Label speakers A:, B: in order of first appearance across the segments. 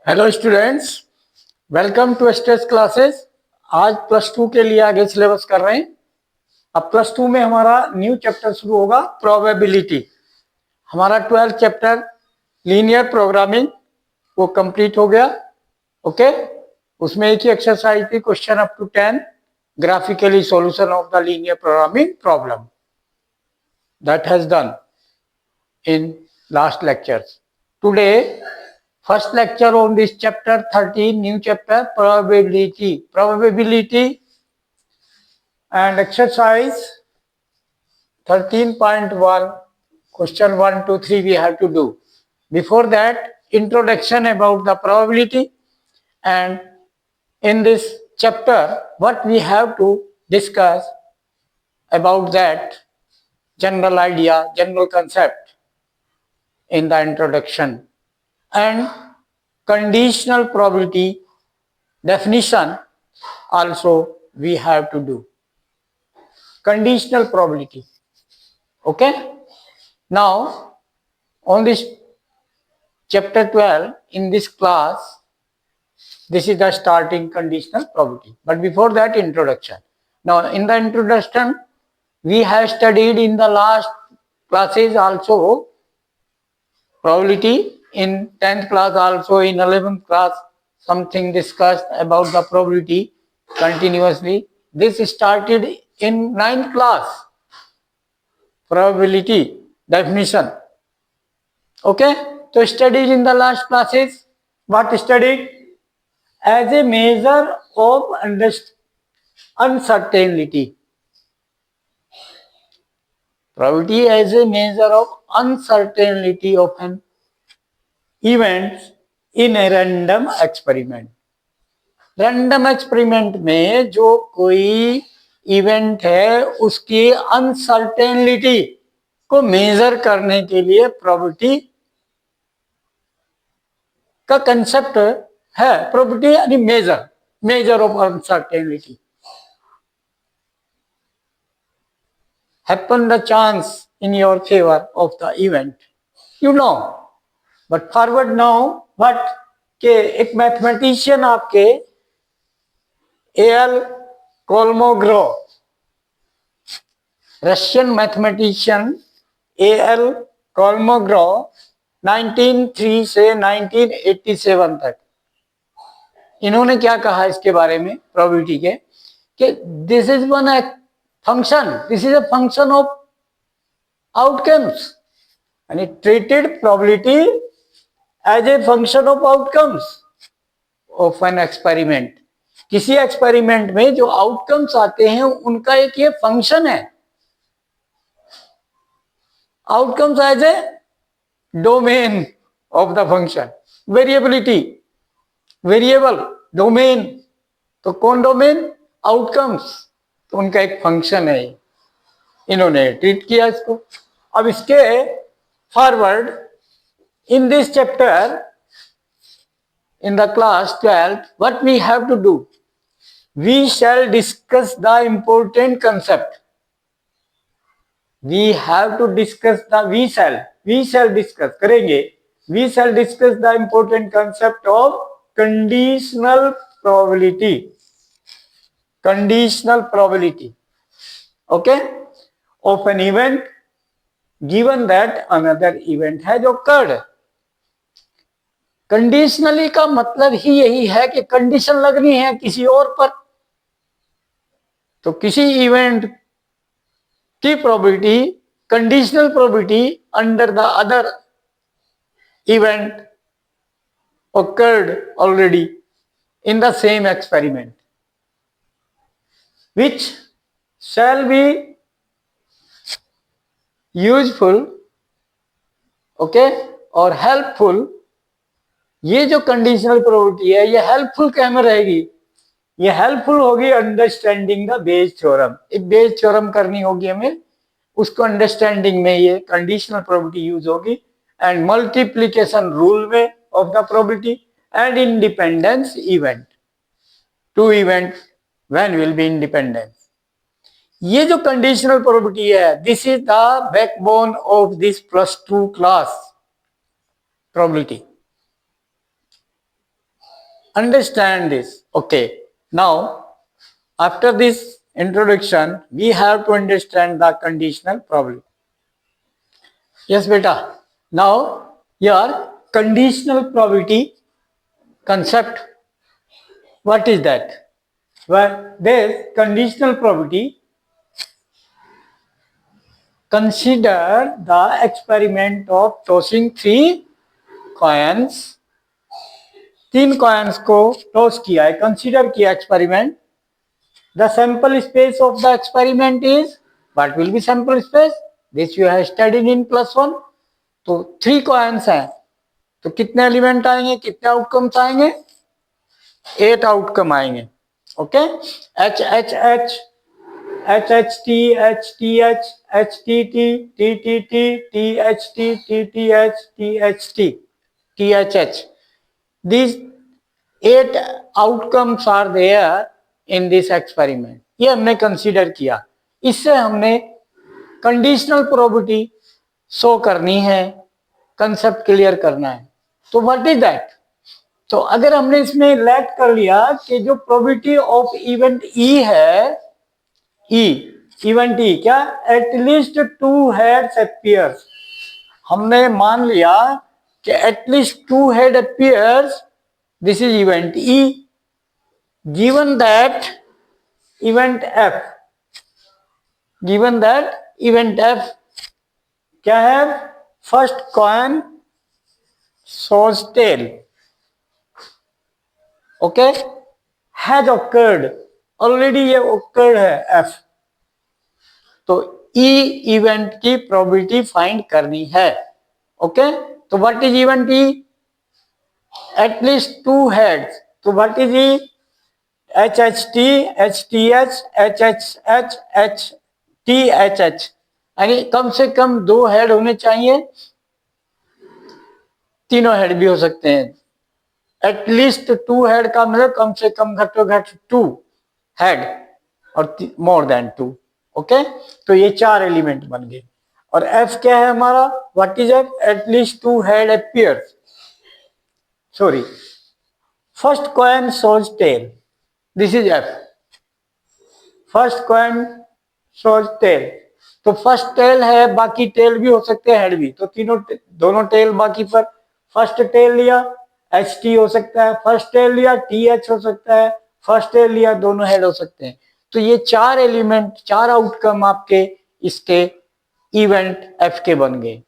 A: Hello students, welcome to stress classes. आज plus two के लिए आगे सिलेबस कर रहे हैं। अब प्लस टू में हमारा न्यू चैप्टर शुरू होगा, प्रोबेबिलिटी। हमारा 12th चैप्टर लीनियर प्रोग्रामिंग वो कंप्लीट हो गया। ओके, उसमें एक ही एक्सरसाइज थी, question up to 10 graphically solution of the linear programming problem, that has done in last lectures. Today, first lecture on this chapter 13, new chapter, probability and exercise 13.1, question 1 to 3 we have to do. Before that, introduction about the probability, and in this chapter what we have to discuss about that general idea, general concept in the introduction, and conditional probability definition also we have to do. Conditional probability. Okay, now on this chapter 12 in this class, this is the starting conditional probability, but before that, introduction. Now in the introduction we have studied in the last classes also probability, in 10th class also, in 11th class something discussed about the probability continuously. This started in 9th class, probability definition. Okay, so studied in the last classes, what studied? As a measure of uncertainty. Probability as a measure of uncertainty of an event in a random experiment. Random experiment में जो कोई event है उसकी uncertainty को major करने के लिए probability का कंसेप्ट है। प्रोबेबिलिटी यानी measure of uncertainty. happen the chance in your favor of the event, you know, but forward now what के एक मैथमेटिशियन आपके एल कोलमोग्रो, रशियन मैथमेटिशियन एल कोलमोग्रो 1903 से 1987 तक, इन्होंने क्या कहा इसके बारे में प्रोबेबिलिटी के, कि this is one function, this is a function of outcomes, यानी treated probability as a function of outcomes of an experiment. किसी एक्सपेरिमेंट में जो आउटकम्स आते हैं उनका एक ये फंक्शन है। Outcomes as a domain of the function, variability, variable, domain, तो कौन डोमेन? आउटकम्स, तो उनका एक फंक्शन है। इन्होंने ट्रीट किया इसको। अब इसके forward in this chapter in the class 12, what we have to do? We shall discuss the important concept. We have to discuss the, we shall discuss करेंगे, we shall discuss the important concept of conditional probability. Conditional probability, okay, of an event given that another event has occurred. Conditionally का मतलब ही यही है कि condition लगनी है किसी और पर। तो किसी इवेंट की probability, conditional probability under the other event occurred already in the same experiment, which shall be useful, okay, or helpful। ये जो कंडीशनल प्रोबेबिलिटी है ये हेल्पफुल क्या में रहेगी? ये हेल्पफुल होगी अंडरस्टैंडिंग द बेस थ्योरम। एक बेस थ्योरम करनी होगी हमें, उसको अंडरस्टैंडिंग में ये कंडीशनल प्रोबेबिलिटी यूज होगी, एंड मल्टीप्लिकेशन रूल में of the probability, and independence event, two event when will be independence. ये जो कंडीशनल प्रोबेबिलिटी है, this is the backbone of this +2 class probability. Understand this. Okay. Now, after this introduction, we have to understand the conditional probability. Yes, beta. Now, your conditional probability concept, what is that? Well, this conditional probability, consider the experiment of tossing three coins. तीन coins को toss किया है, consider किया experiment. The sample space of the experiment is, what will be sample space? This you have studied in +1. तो three coins हैं, तो कितने element आएंगे, कितने आउटकम्स आएंगे? 8 आउटकम आएंगे. Okay. H H H, H H T, H T H, H T T, T T T, T H T, T T H, T H T, T H H. These 8 outcomes are there in this experiment. ये हमने consider किया. इससे हमने conditional probability show करनी है, concept clear करना है. तो व्हाट इज दैट? तो अगर हमने इसमें लेट कर लिया कि जो प्रोबेबिलिटी ऑफ इवेंट ई है, ई इवेंट ई क्या, एटलीस्ट 2 हेड्स अपीयर्स. हमने मान लिया कि at least 2 head appears, this is event E. Given that event F, given that event F क्या है? First coin shows tail. Okay. Has occurred, already ये occurred है एफ. तो ई इवेंट की प्रोबेबिलिटी फाइंड करनी है. ओके. तो what is event E? At least 2 heads. तो what is E? H H T, H T H, H H H, H T H H. यानी कम से कम 2 हेड होने चाहिए, तीनों हेड भी हो सकते हैं. एटलीस्ट 2 हेड का मतलब कम से कम घटो घट 2 हेड और मोर देन 2. ओके. तो ये 4 एलिमेंट बन गए. और एफ क्या है हमारा? What is F? At least 2 head appears. Sorry, first coin shows tail. This is F. First coin shows tail. तो फर्स्ट टेल है, बाकी टेल भी हो सकते हैं, हेड भी. तो तीनों दोनों टेल बाकी पर. फर्स्ट टेल लिया, एच टी हो सकता है. फर्स्ट टेल लिया, टी एच हो सकता है. फर्स्ट टेल लिया, दोनों हेड हो सकते हैं. तो ये 4 एलिमेंट, 4 आउटकम आपके इसके इवेंट एफ के बन गए.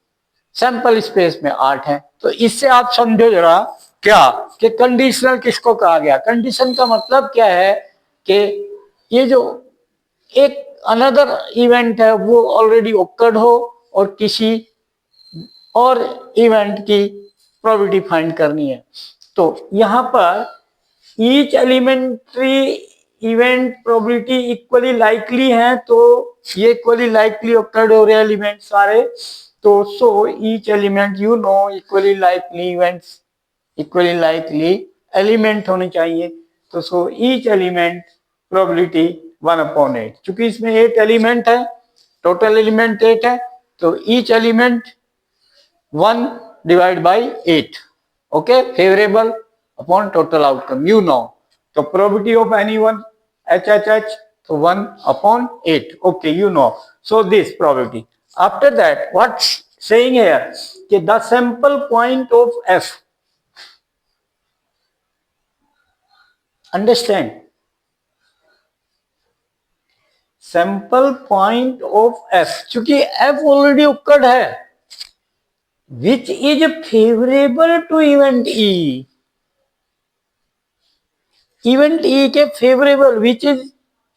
A: सैंपल स्पेस में 8 है. तो इससे आप समझो जरा क्या कि कंडीशनल किसको कहा गया. कंडीशन का मतलब क्या है कि ये जो एक अनदर इवेंट है वो ऑलरेडी ओकर्ड हो और किसी और इवेंट की प्रोबेबिलिटी फाइंड करनी है. तो यहां पर each elementary event probability equally likely है, तो ये इक्वली लाइकली ओकर्ड हो रहे हैं एलिमेंट सारे. तो so each element you know equally likely events, equally likely element होने चाहिए. तो सो ईच एलिमेंट प्रोबेबिलिटी 1/8. चूंकि इसमें 8 एलिमेंट है, टोटल एलिमेंट 8 है, तो each element 1 divide by 8. Okay. Favourable upon total outcome you know. तो probability of any one H H H, तो 1/8. Okay, you know. So this probability. After that what saying here कि the sample point of f, understand, sample point of f, चूंकि f already occurred है, which is favorable to event e. Event E के favourable, which is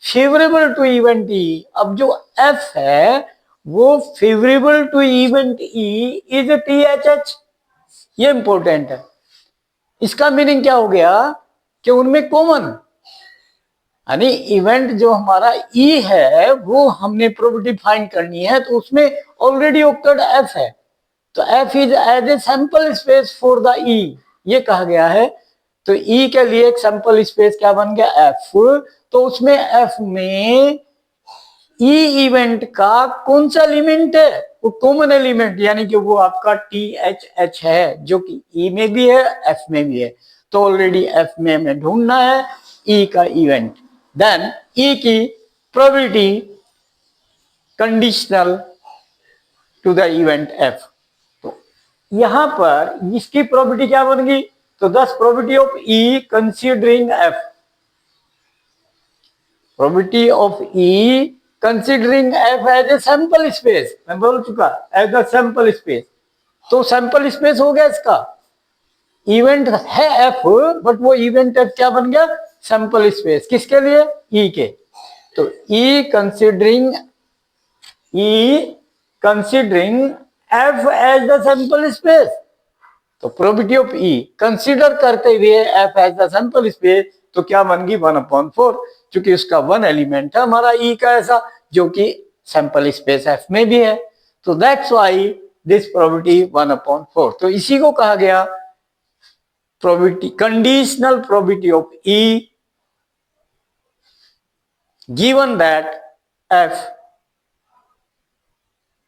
A: favourable to event E. अब जो F है वो favourable to event E is T H H. ये important है. इसका मीनिंग क्या हो गया कि उनमें कॉमन, यानी इवेंट जो हमारा ई है वो हमने प्रोबेबिलिटी फाइंड करनी है, तो उसमें ऑलरेडी ओकर्ड एफ है. तो F is as a sample space for the E, ये कहा गया है. तो ई के लिए एक सैंपल स्पेस क्या बन गया? एफ. तो उसमें एफ में ई इवेंट का कौन सा एलिमेंट है? वो कॉमन एलिमेंट, यानी कि वो आपका टी एच एच है, जो कि ई में भी है, एफ में भी है. तो ऑलरेडी एफ में हमें ढूंढना है ई का इवेंट। देन ई की probability conditional to the event F. तो यहां पर इसकी प्रोबेबिलिटी क्या बन गई, तो दस probability of E considering F, probability of E considering F as a sample space, मैं बोल चुका एज अ सैंपल स्पेस। तो सैंपल स्पेस हो गया इसका, इवेंट है एफ बट वो इवेंट एफ क्या बन गया, सैंपल स्पेस। किसके लिए, ई के। तो E considering F as the sample space, तो प्रोबेबिलिटी ऑफ ई कंसीडर करते हुए F as the sample space, तो क्या बन गई 1/4, क्योंकि उसका वन एलिमेंट है हमारा ई का ऐसा जो कि सैंपल स्पेस एफ में भी है। तो दैट्स व्हाई दिस प्रोबेबिलिटी 1/4। तो इसी को कहा गया probability, conditional probability of E given that F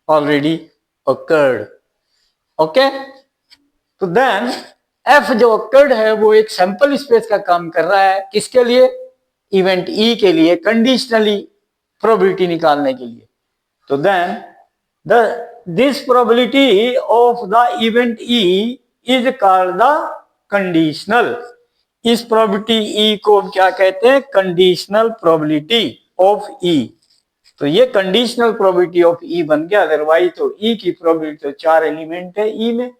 A: already occurred। Okay, तो देन एफ जो occurred है वो एक सैंपल स्पेस का काम कर रहा है, किसके लिए, इवेंट ई के लिए, कंडीशनली प्रोबेबिलिटी निकालने के लिए। तो then this probability of the event E is called the conditional. इस प्रोबेबिलिटी ई को क्या कहते हैं, कंडीशनल प्रोबेबिलिटी ऑफ ई। तो ये कंडीशनल प्रोबेबिलिटी ऑफ ई बन गया। अदरवाइज तो ई की प्रोबेबिलिटी तो 4 एलिमेंट है ई में,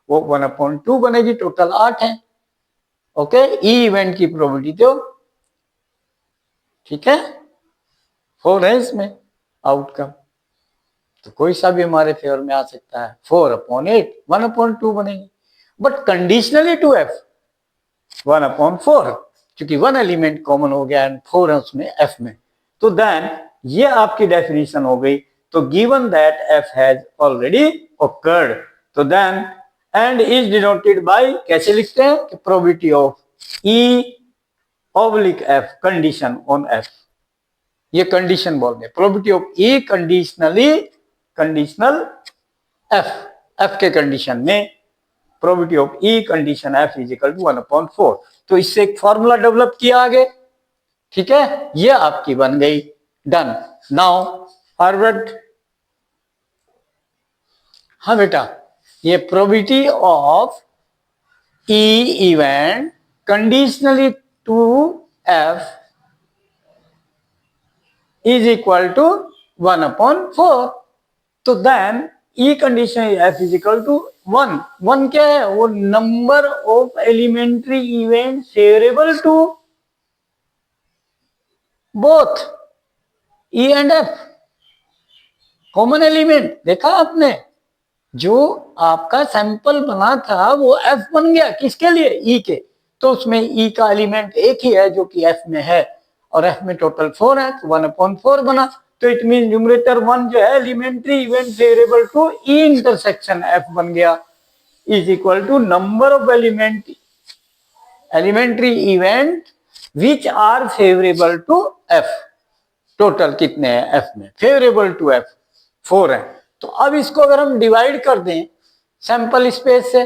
A: वो 1/2 बनेगी, टोटल 8 है। ओके, ई इवेंट की प्रोबेबिलिटी तो ठीक है 4 है इसमें आउटकम, तो कोई सा भी हमारे फेवर में आ सकता है। 4/8 1/2 बनेगी, बट कंडीशनली टू एफ 1/4, क्योंकि वन एलिमेंट कॉमन हो गया एंड 4 है उसमें एफ में। तो देन ये आपकी डेफिनेशन हो गई। तो given that F has already occurred, तो then and is denoted by, कैसे लिखते हैं कि probability of E oblique F condition on F, ये कंडीशन बोल रहे, probability of E conditional F, F के कंडीशन में probability of E condition F is equal to 1/4। तो इससे एक फॉर्मूला डेवलप किया आगे, ठीक है, ये आपकी बन गई डन। Now forward. हाँ बेटा, ये probability of E event conditionally to F is equal to 1/4। तो then E condition F is equal to 1। 1 क्या है, वो number of elementary event favourable to both E and F, common element. देखा आपने, जो आपका सैंपल बना था वो एफ बन गया, किसके लिए, ई के। तो उसमें ई का एलिमेंट एक ही है जो कि एफ में है, और एफ में टोटल 4 है, तो 1/4 बना। तो इट मीन न्यूमरेटर 1 जो है elementary event favourable to E intersection F बन गया, is equal to number of elementary event which are favourable to F. Total कितने हैं एफ में, फेवरेबल टू एफ 4 है। तो अब इसको अगर हम डिवाइड कर दें सैंपल स्पेस से,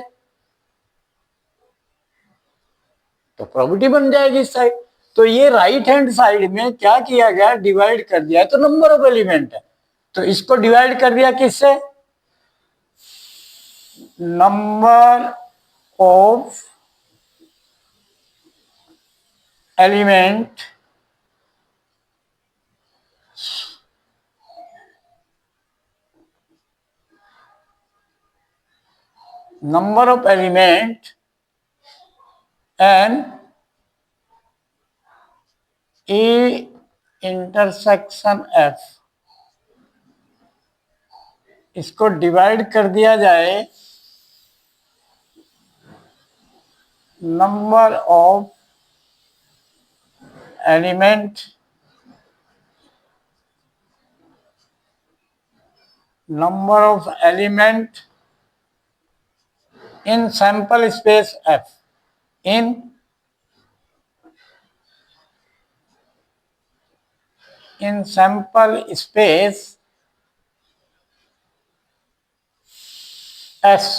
A: तो प्रोबेबिलिटी बन जाएगी इस साइड। तो ये राइट हैंड साइड में क्या किया गया, डिवाइड कर दिया है, तो नंबर ऑफ एलिमेंट है, तो इसको डिवाइड कर दिया किससे, number of element and A intersection F, इसको डिवाइड कर दिया जाए number of element in sample space F, in sample space S,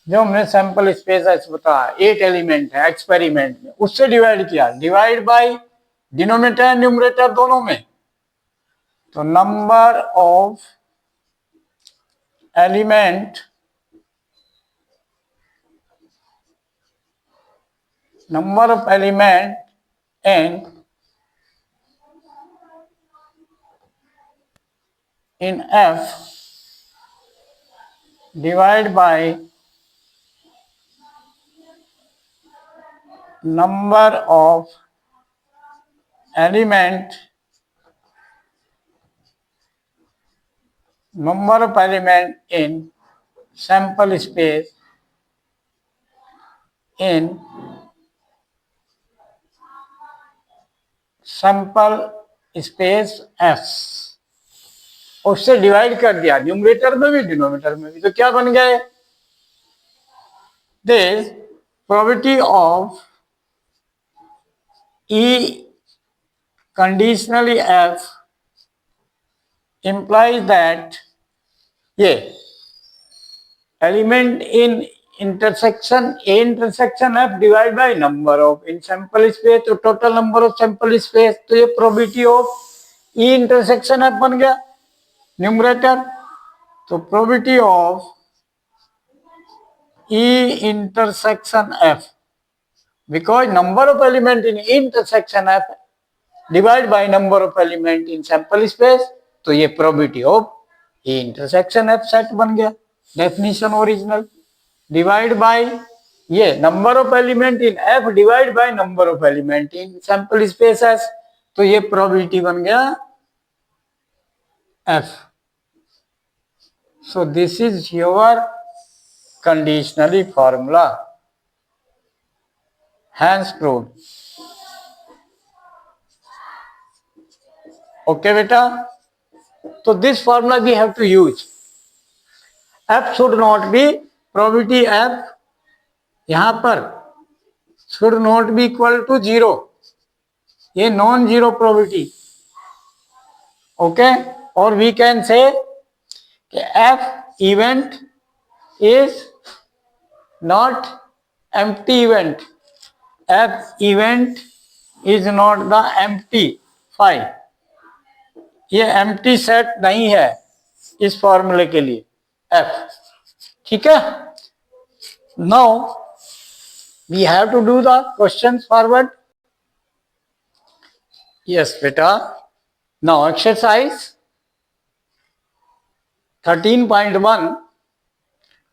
A: जो हमने सैंपल स्पेस ऐसे बताया 8 एलिमेंट है एक्सपेरिमेंट में, उससे डिवाइड किया, divide by denominator and numerator दोनों में, तो number of element in F divide by number of element in sample space in sample space S, उससे डिवाइड कर दिया न्यूमरेटर में भी डिनोमिनेटर में भी, तो क्या बन गए, this probability of E conditionally F implies that ये element in intersection A intersection F divide by number of in sample space, तो total number of sample space, तो ये probability of E intersection F बन गया numerator, तो probability of E intersection F, because number of element in intersection F divide by number of element in sample space, तो ये probability of E intersection F set बन गया, definition original, divide by ये number of element in F divide by number of element in sample space S, तो ये probability बन गया F. So this is your conditionally formula, hence proved. Okay बेटा, तो this formula we have to use. F should not be, probability F यहां पर should not be equal to 0, ये non zero probability, okay, और we can say कि F event is not empty event, F event is not the empty file, ये empty set नहीं है इस फॉर्मूले के लिए F, ठीक है. Now we have to do the questions forward. Yes, beta. Now exercise 13.1,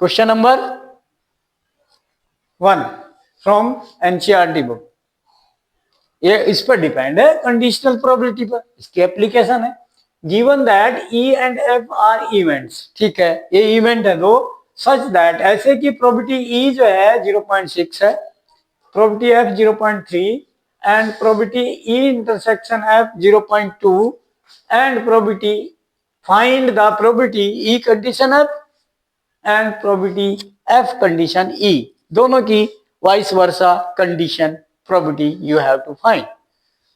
A: question number 1 from NCERT book. ये इस पर डिपेंड है कंडीशनल प्रोबेबिलिटी पर, इसकी एप्लीकेशन है. Given that E and F are events, ठीक है, ये इवेंट है दो, सच दैट ऐसे की प्रोबेबिलिटी E जो है 0.6 है, probability F 0.3 and probability E intersection F 0.2 and probability, find the probability E condition F and probability F condition E, दोनों की vice versa condition probability you have to find.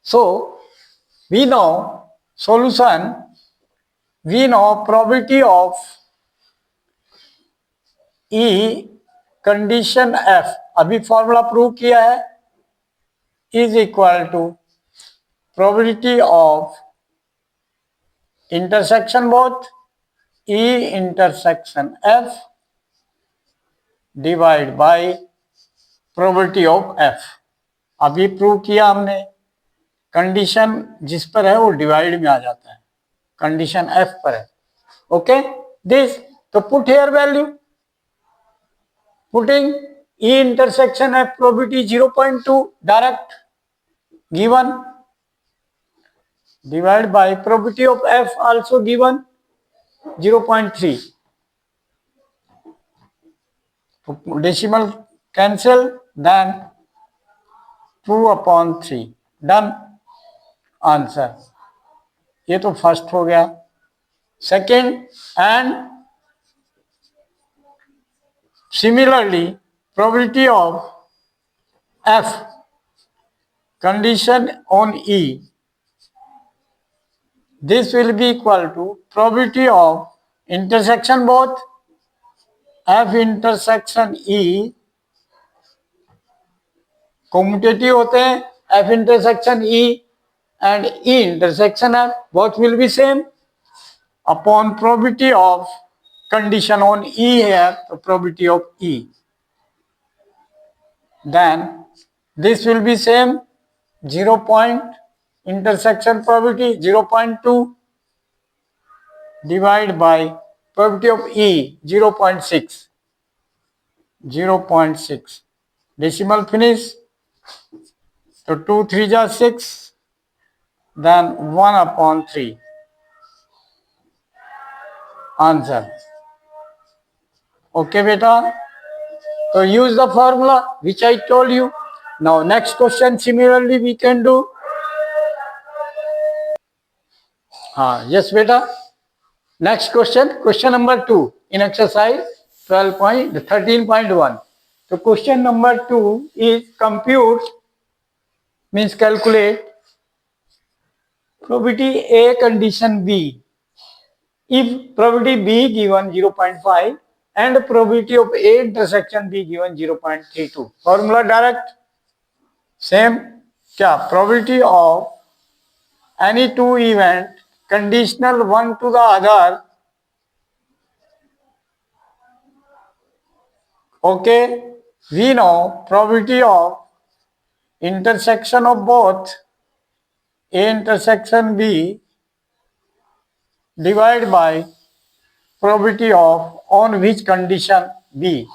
A: So we know solution, we know probability of E condition F, अभी formula prove किया है, is equal to probability of intersection both E intersection F divide by probability of F. अभी prove किया हमने, condition जिस पर है वो डिवाइड में आ जाता है, कंडीशन F पर है, ओके. दिस, तो put here value, putting E intersection F probability 0.2 direct given, divide by probability of F also given 0.3, decimal cancel, then 2/3, done, answer. ये तो फर्स्ट हो गया. Second, and similarly probability of F condition on E, this will be equal to probability of intersection both F intersection E commutative होते हैं, F intersection E and E intersection F both will be same upon probability of condition on E here, the probability of E. Then this will be same 0 point intersection probability 0.2 divided by probability of E 0.6. 0.6 decimal finish. So 2 3 are 6, then 1 upon 3. Answer. Okay beta, so use the formula which I told you. Now next question similarly we can do. Yes beta, next question, question number 2 in exercise 12.13.1. So question number 2 is compute, means calculate probability A condition B if probability B given 0.5 and probability of A intersection B given 0.32. Formula direct same, क्या probability of any two event conditional one to the other. Okay, we know probability of intersection of both A intersection B divided by probability of on which condition B,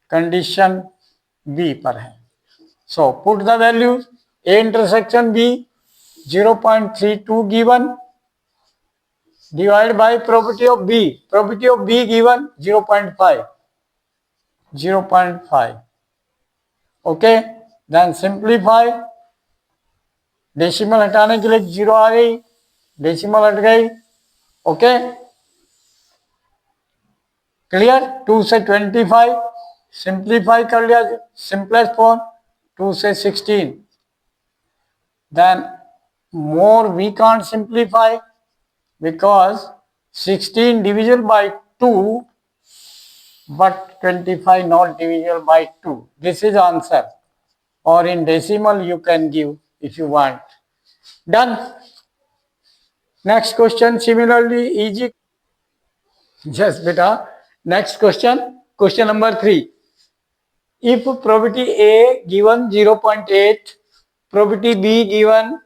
A: condition B पर है. So put the values. A intersection B 0.32 given divided by probability of B. Probability of B given 0.5. 0.5. Okay, then simplify. Decimal हटाने के लिए 0 आ गई, decimal हट गई. Okay, clear. 2 से 25 simplify कर लिया, सिंपलेस्ट फॉर्म 2 से 16. Then more we can't simplify because 16 divisible by 2 but 25 not divisible by 2. This is answer, or in decimal you can give if you want. Done. Next question similarly easy. Yes beta, next question, question number 3. If probability A given 0.8, probability B given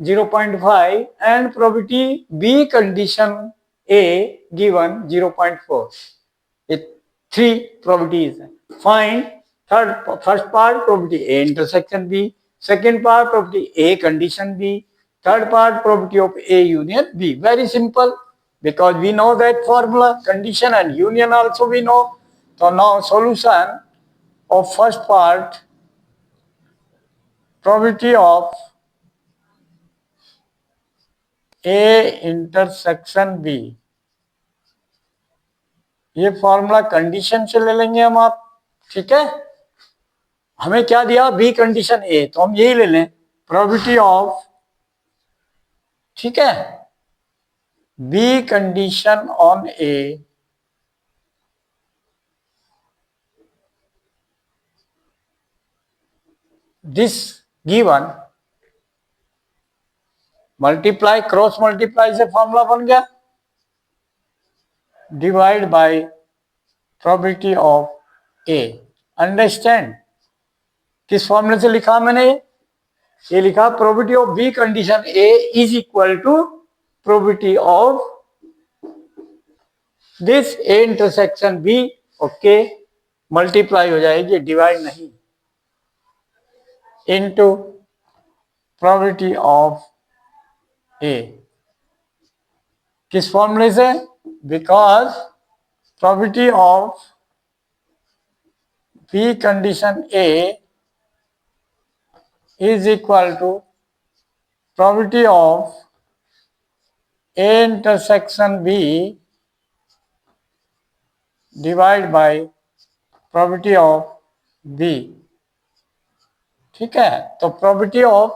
A: 0.5 and probability B condition A given 0.4. It 3 probabilities. Find first part probability A intersection B, second part probability A condition B, third part probability of A union B. Very simple because we know that formula, condition and union also we know. So now solution of first part, probability of A intersection B, ये formula condition से ले लेंगे हम आप. ठीक है, हमें क्या दिया, बी कंडीशन ए, तो हम यही ले लें प्रोबेबिलिटी ऑफ, ठीक है, B condition on A this given multiply, cross multiply से फॉर्मूला बन गया, divide by probability of A. Understand, किस फॉर्मूले से लिखा मैंने, ये लिखा probability of B condition A is equal to probability of this A intersection B. Okay, multiply हो जाएगी, डिवाइड नहीं, इनटू प्रोबेबिलिटी ऑफ ए. किस फॉर्मूले से, because probability of B condition A is equal to probability of A intersection B divided by probability of B. ठीक है, तो probability of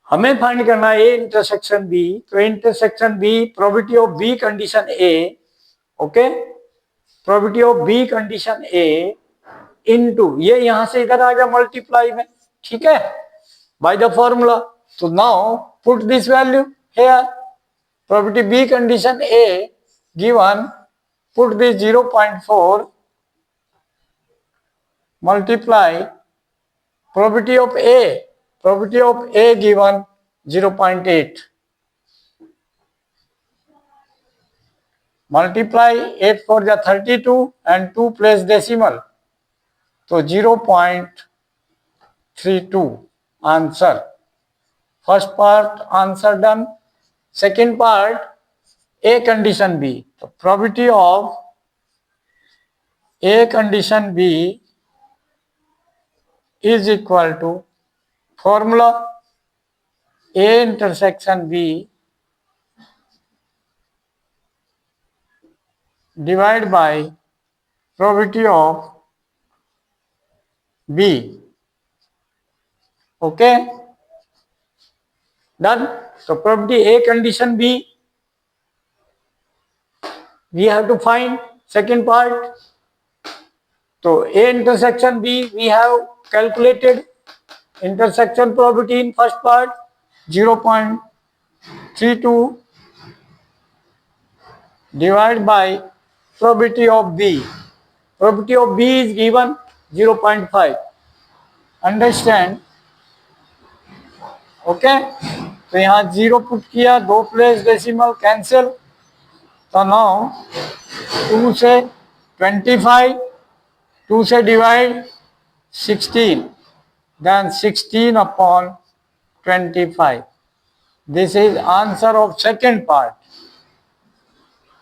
A: हमें फाइंड करना है A intersection B, तो intersection B, probability of B condition A. ओके, probability of B condition A into, ये यहां से इधर आ गया मल्टीप्लाई में, ठीक है, बाय द फॉर्मूला। तो now put this value here, probability B condition A given, put this 0.4 multiply probability of A given 0.8 multiply 8 for the 32 and 2 place decimal, तो 0.32 answer. First part answer done. Second part A condition B, तो probability of A condition B is equal to formula A intersection B divided by probability of B. Okay, done. So probability A condition B we have to find. Second part, so A intersection B we have calculated intersection probability in first part 0.32 divided by probability of B. Probability of B is given 0.5. Understand? Okay, तो यहाँ 0 put किया, 2 place decimal cancel, तो now 2 से 25, 2 से divide 16, then 16 upon 25. This is answer of second part.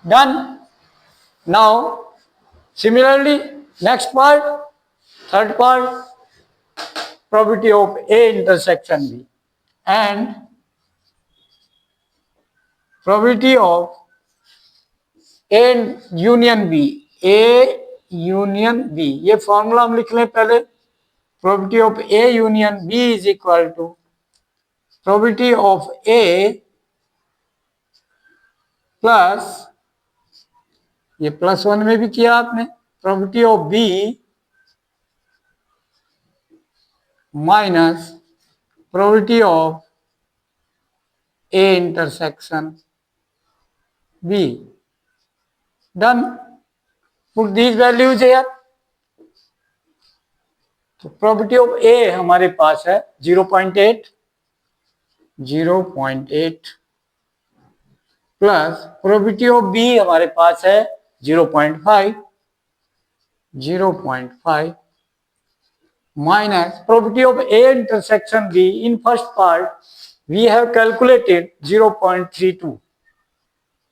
A: Done. Now similarly next part, third part, probability of A intersection B and probability of A union B. A union B, ये formula हम लिख लें पहले, probability of A union B is equal to probability of A plus, ये +1 में भी किया आपने, probability of B minus probability of A intersection B. Done. Put these values here. तो probability of A हमारे पास है 0.8 प्लस probability of B हमारे पास है 0.5 minus probability of A intersection B in first part we have calculated 0.32.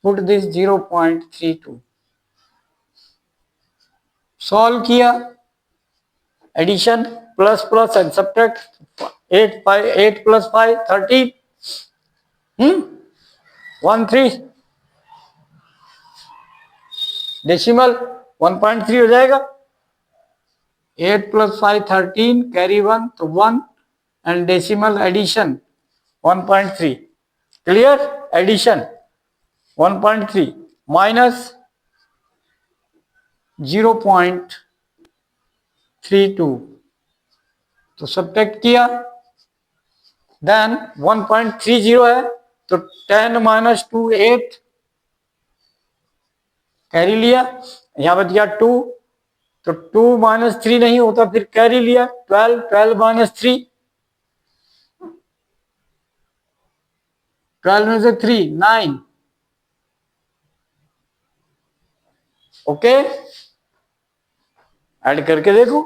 A: Put this 0.32. Solve किया, addition plus plus and subtract 8 plus 5 13, 13 decimal 1.3 हो जाएगा, 8 plus 5 13 carry 1 तो 1 and decimal addition 1.3. clear? Addition 1.3 minus 0.32, तो subtract किया, then 1.30 है तो 10 minus 2 8 carry लिया, यहां पर दिया 2 तो 2 minus 3 नहीं होता, फिर कैरी लिया 12 minus 3, 12 में से 3 9. ओके, ऐड करके देखो,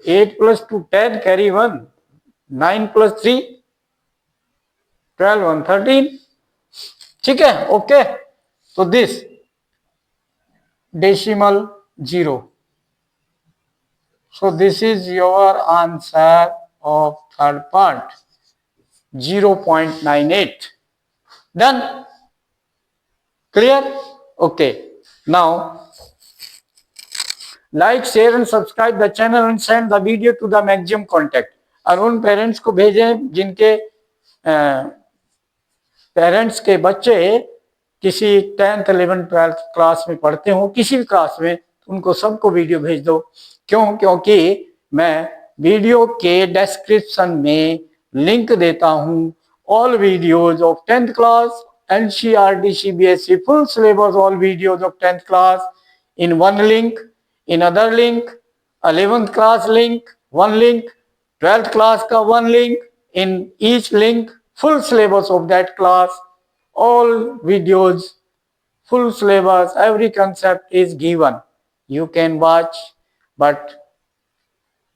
A: 8 plus 2 10 कैरी 1, 9 plus 3 12 1 13. ठीक है, ओके, तो this decimal 0. So this is your answer of third part 0.98. Done? Clear? Okay. Now like, share and subscribe the channel and send the video to the maximum contact. और उन parents को भेजें जिनके parents के बच्चे किसी 10th 11th 12th class में पढ़ते हो, किसी भी क्लास में, उनको सबको वीडियो भेज दो। क्यों? क्योंकि मैं वीडियो के डिस्क्रिप्शन में लिंक देता हूं। All videos of 10th class NCERT CBSE full syllabus, all videos of 10th class in one link, in other link 11th class link one link, 12th class का one link, in each link full syllabus of that class, all videos, full syllabus, every concept is given. You can watch, but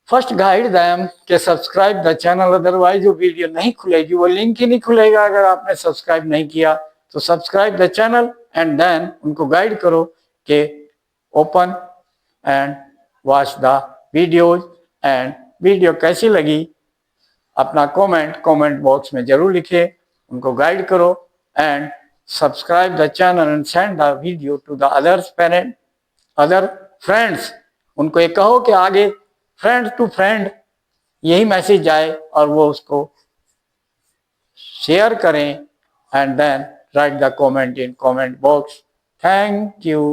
A: first guide them के subscribe the channel, otherwise वो video नहीं खुलेगी, वो link ही नहीं खुलेगा अगर आपने subscribe नहीं किया। तो subscribe the channel and then उनको गाइड करो कि open and watch the videos. And video कैसी लगी अपना कमेंट बॉक्स में जरूर लिखे, उनको गाइड करो and subscribe the channel and send the video to the others parent, other friends. उनको ये कहो कि आगे फ्रेंड टू फ्रेंड यही मैसेज जाए और वो उसको शेयर करें and then write the comment in comment box. Thank you.